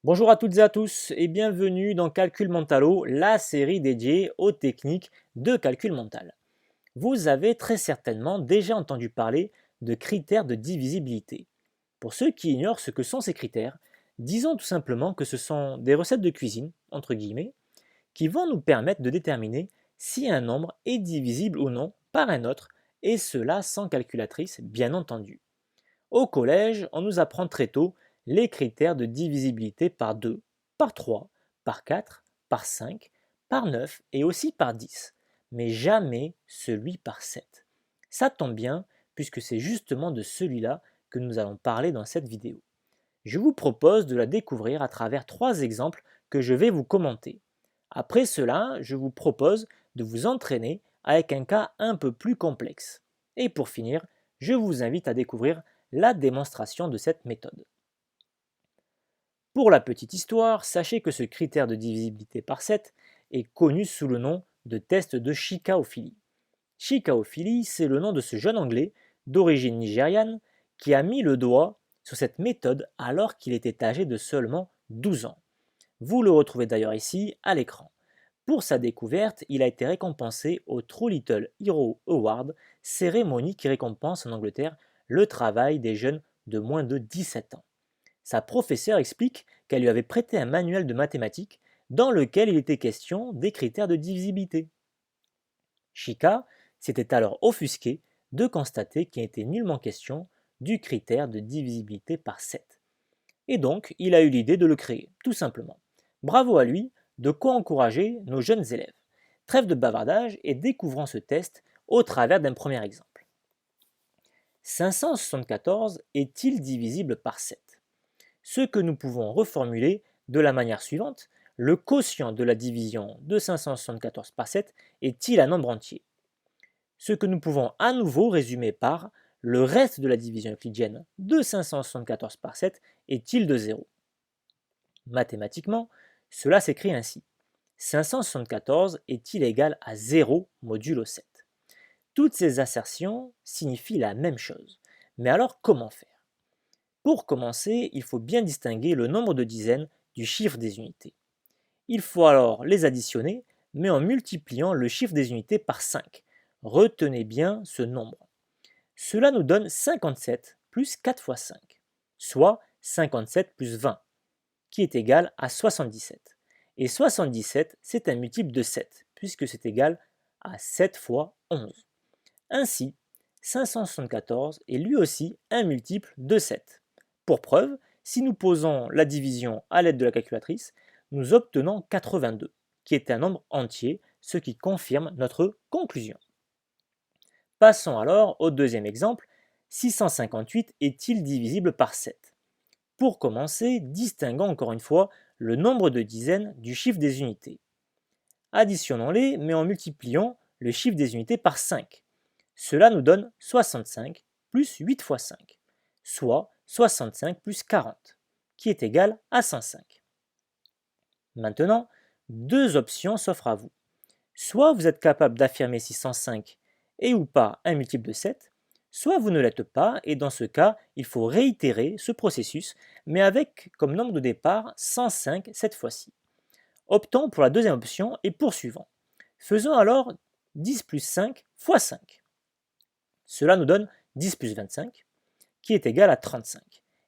Bonjour à toutes et à tous et bienvenue dans Calcul Mentalo, la série dédiée aux techniques de calcul mental. Vous avez très certainement déjà entendu parler de critères de divisibilité. Pour ceux qui ignorent ce que sont ces critères, disons tout simplement que ce sont des recettes de cuisine, entre guillemets, qui vont nous permettre de déterminer si un nombre est divisible ou non par un autre, et cela sans calculatrice bien entendu. Au collège, on nous apprend très tôt les critères de divisibilité par 2, par 3, par 4, par 5, par 9 et aussi par 10, mais jamais celui par 7. Ça tombe bien puisque c'est justement de celui-là que nous allons parler dans cette vidéo. Je vous propose de la découvrir à travers 3 exemples que je vais vous commenter. Après cela, je vous propose de vous entraîner avec un cas un peu plus complexe. Et pour finir, je vous invite à découvrir la démonstration de cette méthode. Pour la petite histoire, sachez que ce critère de divisibilité par 7 est connu sous le nom de test de Shika-O'Philly. Shika-O'Philly, c'est le nom de ce jeune Anglais d'origine nigériane qui a mis le doigt sur cette méthode alors qu'il était âgé de seulement 12 ans. Vous le retrouvez d'ailleurs ici à l'écran. Pour sa découverte, il a été récompensé au True Little Hero Award, cérémonie qui récompense en Angleterre le travail des jeunes de moins de 17 ans. Sa professeure explique qu'elle lui avait prêté un manuel de mathématiques dans lequel il était question des critères de divisibilité. Chika s'était alors offusqué de constater qu'il n'était nullement question du critère de divisibilité par 7. Et donc, il a eu l'idée de le créer, tout simplement. Bravo à lui, de quoi encourager nos jeunes élèves. Trêve de bavardage et découvrons ce test au travers d'un premier exemple. 574 est-il divisible par 7? Ce que nous pouvons reformuler de la manière suivante: le quotient de la division de 574 par 7 est-il un nombre entier? Ce que nous pouvons à nouveau résumer par le reste de la division euclidienne de 574 par 7 est-il de 0? Mathématiquement, cela s'écrit ainsi: 574 est-il égal à 0 modulo 7? Toutes ces assertions signifient la même chose. Mais alors comment faire? Pour commencer, il faut bien distinguer le nombre de dizaines du chiffre des unités. Il faut alors les additionner, mais en multipliant le chiffre des unités par 5. Retenez bien ce nombre. Cela nous donne 57 plus 4 fois 5, soit 57 plus 20, qui est égal à 77. Et 77, c'est un multiple de 7, puisque c'est égal à 7 fois 11. Ainsi, 574 est lui aussi un multiple de 7. Pour preuve, si nous posons la division à l'aide de la calculatrice, nous obtenons 82, qui est un nombre entier, ce qui confirme notre conclusion. Passons alors au deuxième exemple: 658 est-il divisible par 7? Pour commencer, distinguons encore une fois le nombre de dizaines du chiffre des unités. Additionnons-les, mais en multipliant le chiffre des unités par 5. Cela nous donne 65 plus 8 fois 5, soit 65 plus 40, qui est égal à 105. Maintenant, deux options s'offrent à vous. Soit vous êtes capable d'affirmer 605 et ou pas un multiple de 7, soit vous ne l'êtes pas, et dans ce cas, il faut réitérer ce processus, mais avec comme nombre de départ 105 cette fois-ci. Optons pour la deuxième option et poursuivons. Faisons alors 10 plus 5 fois 5. Cela nous donne 10 plus 25, qui est égal à 35.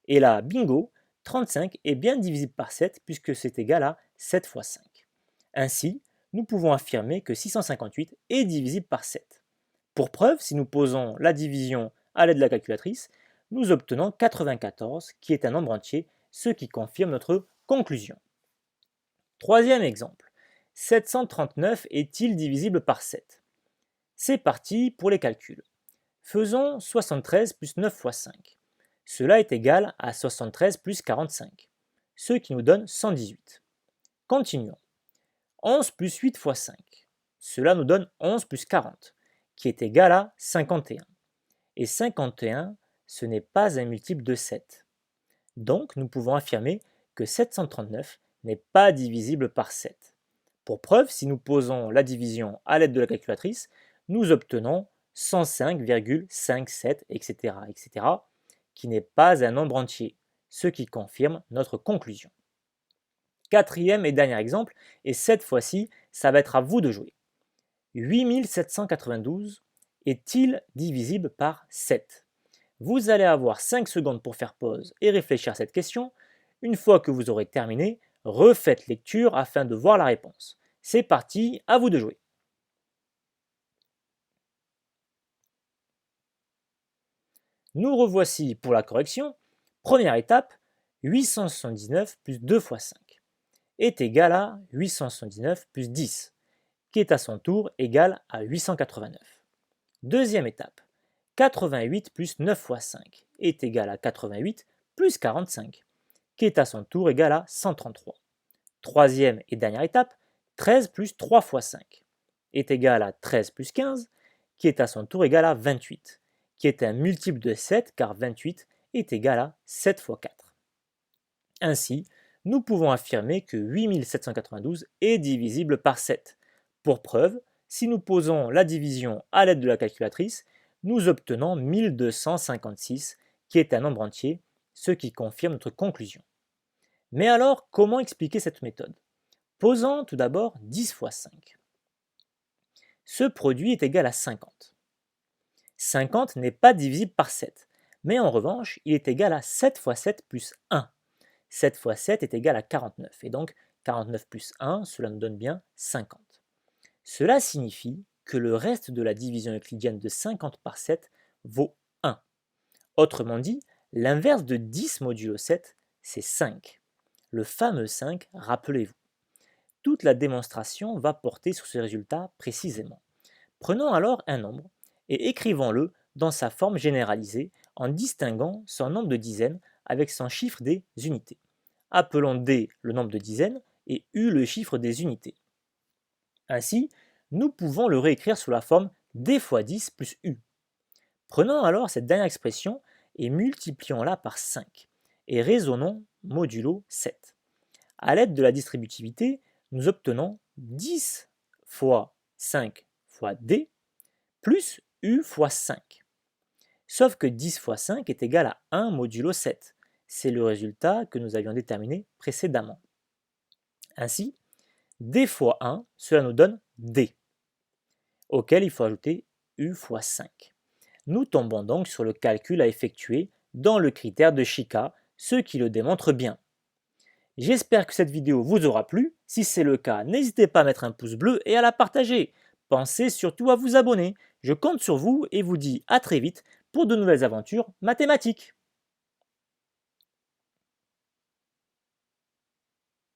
Et là, bingo, 35 est bien divisible par 7 puisque c'est égal à 7 fois 5. Ainsi, nous pouvons affirmer que 658 est divisible par 7. Pour preuve, si nous posons la division à l'aide de la calculatrice, nous obtenons 94, qui est un nombre entier, ce qui confirme notre conclusion. Troisième exemple: 739 est-il divisible par 7? C'est parti pour les calculs. Faisons 73 plus 9 fois 5. Cela est égal à 73 plus 45, ce qui nous donne 118. Continuons. 11 plus 8 fois 5. Cela nous donne 11 plus 40, qui est égal à 51. Et 51, ce n'est pas un multiple de 7. Donc, nous pouvons affirmer que 739 n'est pas divisible par 7. Pour preuve, si nous posons la division à l'aide de la calculatrice, nous obtenons 105,57, etc., etc., qui n'est pas un nombre entier, ce qui confirme notre conclusion. Quatrième et dernier exemple, et cette fois-ci, ça va être à vous de jouer. 8792 est-il divisible par 7? Vous allez avoir 5 secondes pour faire pause et réfléchir à cette question. Une fois que vous aurez terminé, refaites lecture afin de voir la réponse. C'est parti, à vous de jouer. Nous revoici pour la correction. Première étape, 879 plus 2 fois 5 est égal à 879 plus 10, qui est à son tour égal à 889. Deuxième étape, 88 plus 9 fois 5 est égal à 88 plus 45, qui est à son tour égal à 133. Troisième et dernière étape, 13 plus 3 fois 5 est égal à 13 plus 15, qui est à son tour égal à 28, qui est un multiple de 7 car 28 est égal à 7 fois 4. Ainsi, nous pouvons affirmer que 8792 est divisible par 7. Pour preuve, si nous posons la division à l'aide de la calculatrice, nous obtenons 1256, qui est un nombre entier, ce qui confirme notre conclusion. Mais alors, comment expliquer cette méthode? Posons tout d'abord 10 fois 5. Ce produit est égal à 50. 50 n'est pas divisible par 7, mais en revanche, il est égal à 7 fois 7 plus 1. 7 fois 7 est égal à 49, et donc 49 plus 1, cela nous donne bien 50. Cela signifie que le reste de la division euclidienne de 50 par 7 vaut 1. Autrement dit, l'inverse de 10 modulo 7, c'est 5. Le fameux 5, rappelez-vous. Toute la démonstration va porter sur ce résultat précisément. Prenons alors un nombre et écrivons-le dans sa forme généralisée en distinguant son nombre de dizaines avec son chiffre des unités. Appelons D le nombre de dizaines et U le chiffre des unités. Ainsi, nous pouvons le réécrire sous la forme D fois 10 plus U. Prenons alors cette dernière expression et multiplions-la par 5 et raisonnons modulo 7. À l'aide de la distributivité, nous obtenons 10 fois 5 fois D plus U fois 5. Sauf que 10 fois 5 est égal à 1 modulo 7. C'est le résultat que nous avions déterminé précédemment. Ainsi, D fois 1, cela nous donne D, auquel il faut ajouter U fois 5. Nous tombons donc sur le calcul à effectuer dans le critère de Chica, ce qui le démontre bien. J'espère que cette vidéo vous aura plu. Si c'est le cas, n'hésitez pas à mettre un pouce bleu et à la partager. Pensez surtout à vous abonner. Je compte sur vous et vous dis à très vite pour de nouvelles aventures mathématiques.